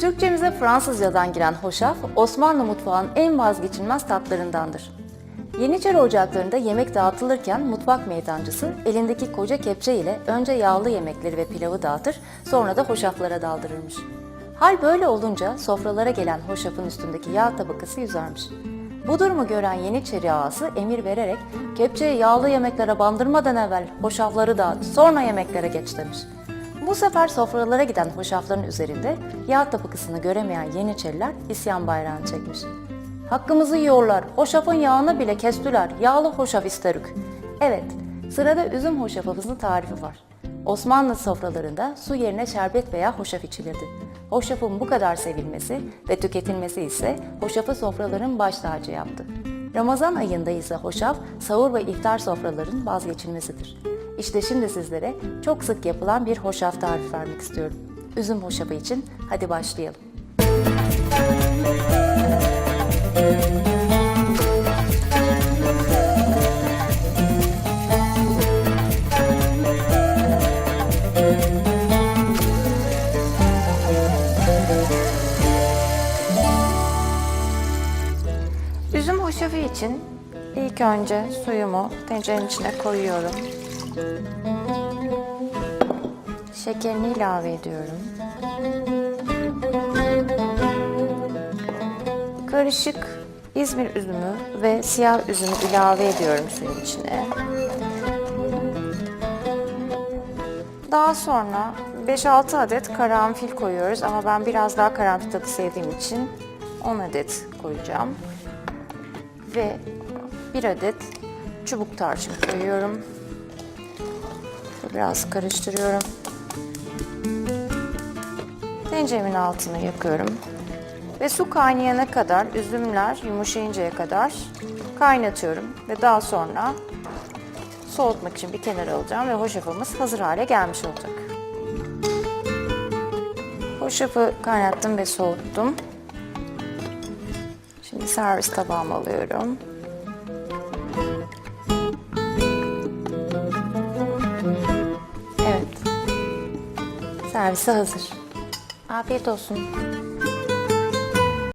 Türkçemize Fransızcadan giren hoşaf, Osmanlı mutfağının en vazgeçilmez tatlarındandır. Yeniçeri ocaklarında yemek dağıtılırken mutfak meydancısı elindeki koca kepçe ile önce yağlı yemekleri ve pilavı dağıtır, sonra da hoşaflara daldırırmış. Hal böyle olunca sofralara gelen hoşafın üstündeki yağ tabakası yüzermiş. Bu durumu gören Yeniçeri ağası emir vererek kepçeyi yağlı yemeklere bandırmadan evvel hoşafları dağıt, sonra yemeklere geç demiş. Bu sefer sofralara giden hoşafların üzerinde yağ tabakasını göremeyen Yeniçeriler isyan bayrağını çekmiş. Hakkımızı yiyorlar, hoşafın yağını bile kestiler, yağlı hoşaf isterük. Evet, sırada üzüm hoşafımızın tarifi var. Osmanlı sofralarında su yerine şerbet veya hoşaf içilirdi. Hoşafın bu kadar sevilmesi ve tüketilmesi ise hoşafı sofraların baş tacı yaptı. Ramazan ayında ise hoşaf, sahur ve iftar sofraların vazgeçilmesidir. İşte şimdi sizlere çok sık yapılan bir hoşaf tarifi vermek istiyorum. Üzüm hoşafı için hadi başlayalım. Üzüm hoşafı için ilk önce suyumu tencerenin içine koyuyorum. Şekerini ilave ediyorum. Karışık İzmir üzümü ve siyah üzümü ilave ediyorum suyun içine. Daha sonra 5-6 adet karanfil koyuyoruz ama ben biraz daha karanfil tadı sevdiğim için 10 adet koyacağım. Ve 1 adet çubuk tarçın koyuyorum. Biraz karıştırıyorum. Tenceremin altını yakıyorum. Ve su kaynayana kadar, üzümler yumuşayıncaya kadar kaynatıyorum. Ve daha sonra soğutmak için bir kenara alacağım ve hoşafımız hazır hale gelmiş olacak. Hoşafı kaynattım ve soğuttum. Şimdi servis tabağıma alıyorum. Evet, servise hazır. Afiyet olsun.